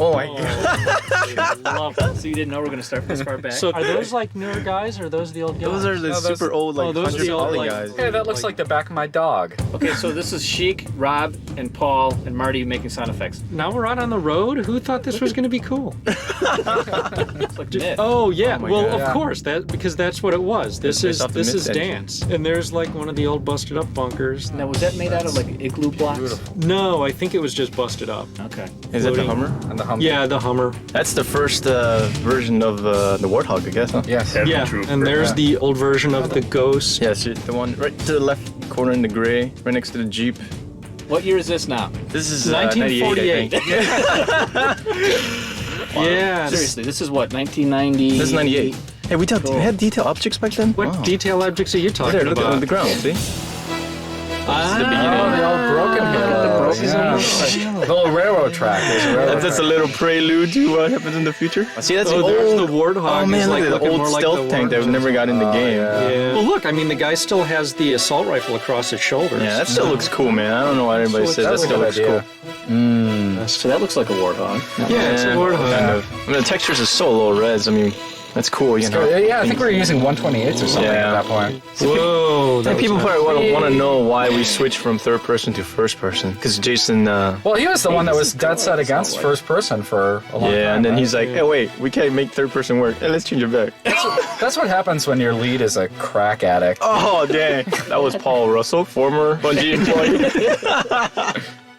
Oh my god. Love it. So you didn't know we were going to start this far back? So are those like newer guys or are those the old guys? Those are the super old, like, those are the old, like, guys. Hey, that looks like the back of my dog. Okay, so this is Sheik, Rob, and Paul, and Marty making sound effects. Now we're out on the road? Who thought this was going to be cool? It's like myth. Oh yeah, my well God. of course, because that's what it was. This based is off the myth dance. And there's like one of the old busted up bunkers. Now, was that made out of like igloo blocks? No, I think it was just busted up. Okay. Is that the Floating. Hummer? And the Hummer. Yeah, the Hummer. That's the first version of the Warthog, I guess, huh? Yes. Yeah, and there's the old version of the Ghost. Yeah, so the one right to the left corner in the gray, right next to the Jeep. What year is this now? This is 1948. 98, I think. Yeah. Seriously, this is what, 1990? This is 98. Hey, we had detail objects back then? What Wow. detail objects are you talking There, look about? at the ground, see? Ah, The old broken broken The little railroad track. There's a railroad That's a track. little prelude to what happens in the future. See, that's Oh, the there's old... the Warthog. Oh man, is look like at the looking old more like stealth the tank that Warthog. never got in the game. Yeah. Well, look, I mean, the guy still has the assault rifle across his shoulders. Yeah, that still looks cool, man. I don't know why everybody says that still looks cool. So that looks like a warthog. Yeah, it's a Warthog. Kind of. I mean, the textures are so low res. I mean, that's cool, you know. Yeah, I think we were using 128s or something Yeah. at that point. Whoa. And people probably want to know why we switched from third person to first person. Because Jason, Well, he was the one that was dead set against first person for a long time. yeah, and then right? he's like, hey, wait, we can't make third person work. Hey, let's change it back. That's what happens when your lead is a crack addict. Oh, dang. That was Paul Russell, former Bungie employee.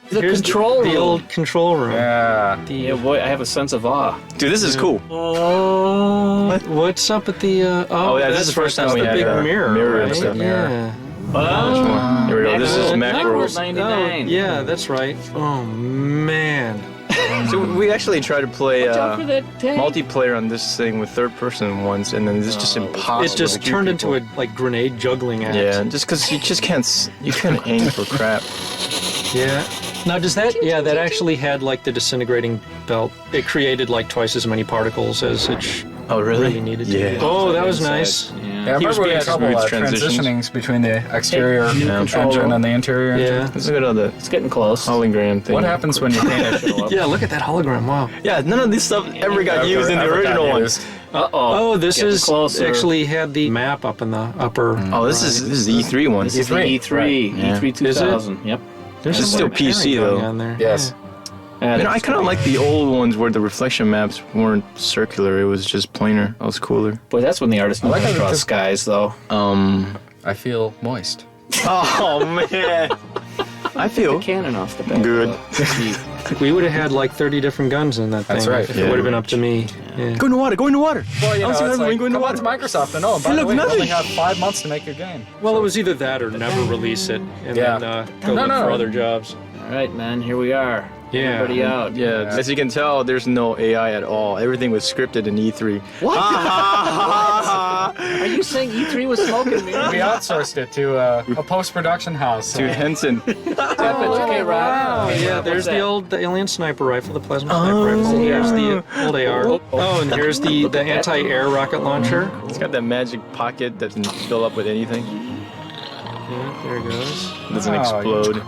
The control room. The old control room. Yeah. Yeah, boy, I have a sense of awe. Dude, this is cool. Oh, what's up at the? Oh, yeah, this is that's the first right, time we that's had the big mirror. mirror and right? stuff. Yeah. Oh, Here we go. This is macros. 99. Oh, yeah, that's right. Oh man. So we actually tried to play Watch out for that tank. multiplayer on this thing with third person once, and then it's just impossible. It just to keep turned people. into a like grenade juggling act. Yeah, just because you just can't, you couldn't aim for crap. Yeah. Now does that? Yeah, that actually had like the disintegrating belt. It created like twice as many particles as it Oh, really? needed to. Yeah. Oh, that was Inside. nice. Yeah. Yeah, I He was remember we being had trouble smooth transitions. transitioning between the exterior Hey, new control engine room. and the interior engine. Yeah. Let's look at all the It's getting close. hologram thing. What happens when you paint it? Yeah, look at that hologram. Wow. Yeah, none of this stuff ever got used in the Ever got original ones. used. Uh-oh. Oh, this Getting is closer. actually had the map up in the upper. Oh, this is the E3 one. This is the E3. Right. Yeah. E3 2000. Yep. There's It's some still repairing PC going though. on there. Yes. I mean, I kind of like the old ones where the reflection maps weren't circular; it was just planar. That was cooler. Boy, that's when the artist knew like how to how draw this- skies, though. I feel moist. Oh man, I feel Cannon off the back. good. We would have had like 30 different guns in that thing. That's right. If Yeah. it would have been up to me. Yeah. Go in the water. Go in the water. Well, you I'll know, see it's everyone like, go in the come on water. to Microsoft and oh, by the look, way, you nothing. only have 5 months to make your game. Well, it was either that or never release it and Yeah. then go No, look no. for other jobs. All right, man. Here we are. Yeah. Everybody out. Yeah, as you can tell, there's no AI at all. Everything was scripted in E3. What? Are you saying E3 was smoking mirrors? We outsourced it to a post-production house. To Henson. Okay, Rob. Wow. Okay, Yeah, Rob, there's what's that? the alien sniper rifle, the plasma sniper rifle. Here's the old AR. Oh, and here's the anti-air rocket launcher. It's got that magic pocket that can fill up with anything. Yeah, there it goes. It doesn't Oh, explode.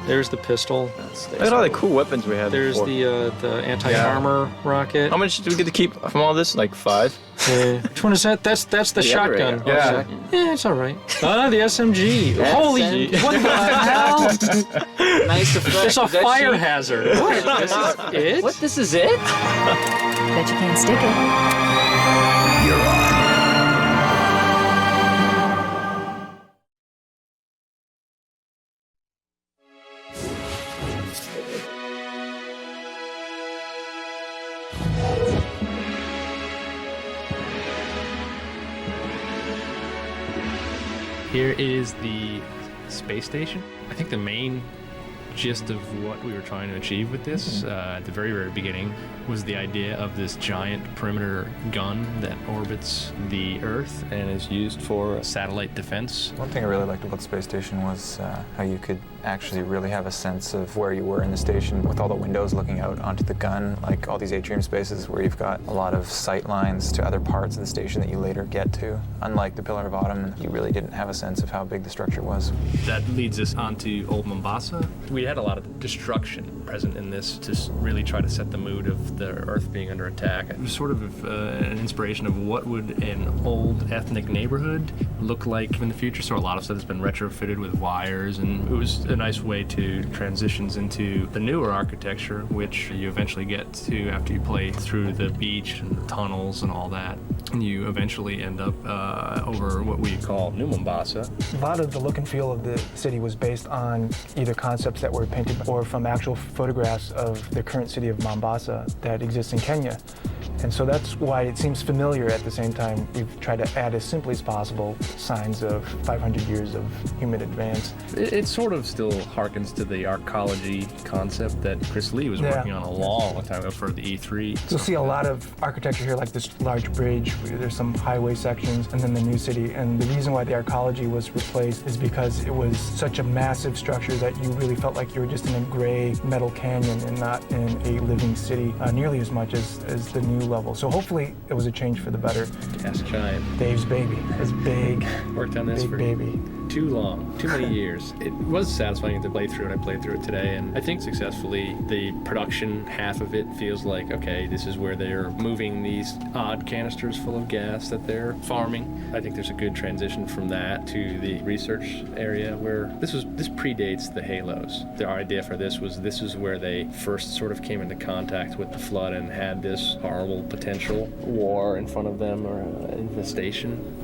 There's the pistol. Look at all the cool weapons we have. There's before. the anti-armor rocket. How much do we get to keep from all this? Like 5? Yeah. Which one is that? That's the other shotgun. AR. Yeah. Yeah, it's all right. Ah, the SMG. That's Holy, it. what the hell? Nice effect. It's a Is that fire cheap? hazard. What? This is it? What? This is it? Bet you can't stick it. Here is the space station. I think the main gist of what we were trying to achieve with this at the very, very beginning was the idea of this giant perimeter gun that orbits the Earth and is used for satellite defense. One thing I really liked about Space Station was how you could actually really have a sense of where you were in the station with all the windows looking out onto the gun, like all these atrium spaces where you've got a lot of sight lines to other parts of the station that you later get to. Unlike the Pillar of Autumn, you really didn't have a sense of how big the structure was. That leads us onto Old Mombasa. We had a lot of destruction present in this to really try to set the mood of the Earth being under attack. It was sort of an inspiration of what would an old ethnic neighborhood look like in the future. So a lot of stuff has been retrofitted with wires, and it was a nice way to transitions into the newer architecture, which you eventually get to after you play through the beach and the tunnels and all that. And you eventually end up over what we call New Mombasa. A lot of the look and feel of the city was based on either concepts that were painted or from actual photographs of the current city of Mombasa that exists in Kenya. And so that's why it seems familiar. At the same time, we've tried to add as simply as possible signs of 500 years of human advance. It sort of still harkens to the arcology concept that Chris Lee was working on a long time ago for the E3. You'll see a lot of architecture here, like this large bridge. There's some highway sections, and then the new city. And the reason why the arcology was replaced is because it was such a massive structure that you really felt like you were just in a gray metal canyon and not in a living city nearly as much as the new level. So hopefully it was a change for the better. Gas Giant. Dave's baby. His big, worked on this big for baby. Too long, too many years. It was satisfying to play through it. I played through it today, and I think successfully. The production half of it feels like, okay, this is where they're moving these odd canisters full of gas that they're farming. I think there's a good transition from that to the research area where this predates the Halos. Their idea for this is where they first sort of came into contact with the flood and had this horrible potential war in front of them, or infestation.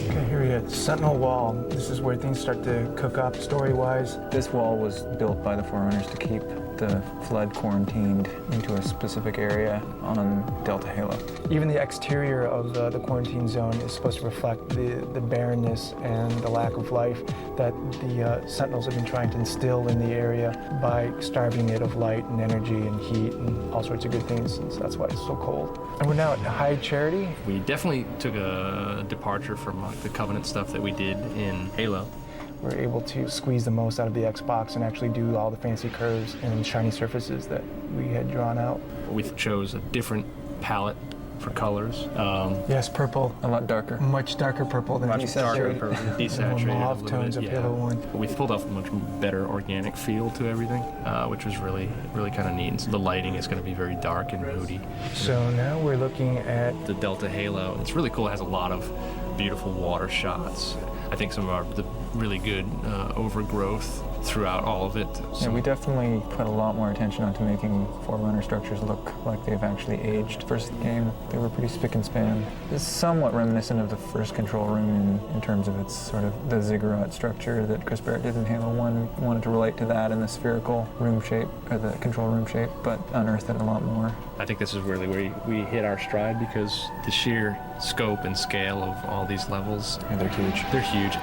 Okay, here we go. Sentinel Wall. This is where things start to cook up story-wise. This wall was built by the Forerunners to keep the flood quarantined into a specific area on Delta Halo. Even the exterior of the quarantine zone is supposed to reflect the barrenness and the lack of life that the Sentinels have been trying to instill in the area by starving it of light and energy and heat and all sorts of good things. And so that's why it's so cold. And we're now at High Charity. We definitely took a departure from the Covenant stuff that we did in Halo. We're able to squeeze the most out of the Xbox and actually do all the fancy curves and shiny surfaces that we had drawn out. We chose a different palette for colors. Yes, purple. A lot darker. Much darker purple than Much darker purple, desaturated. mauve a little tones bit, of Halo 1. We pulled off a much better organic feel to everything, which was really kind of neat. And so the lighting is going to be very dark and moody. So now we're looking at The Delta Halo. It's really cool. It has a lot of beautiful water shots. I think some of the really good overgrowth throughout all of it. Yeah, we definitely put a lot more attention onto making Forerunner structures look like they've actually aged. First game, they were pretty spick and span. It's somewhat reminiscent of the first control room in terms of its sort of the ziggurat structure that Chris Barrett did in Halo 1. We wanted to relate to that in the spherical room shape, or the control room shape, but unearthed it a lot more. I think this is really where we hit our stride, because the sheer scope and scale of all these levels, Yeah, they're huge. they're huge.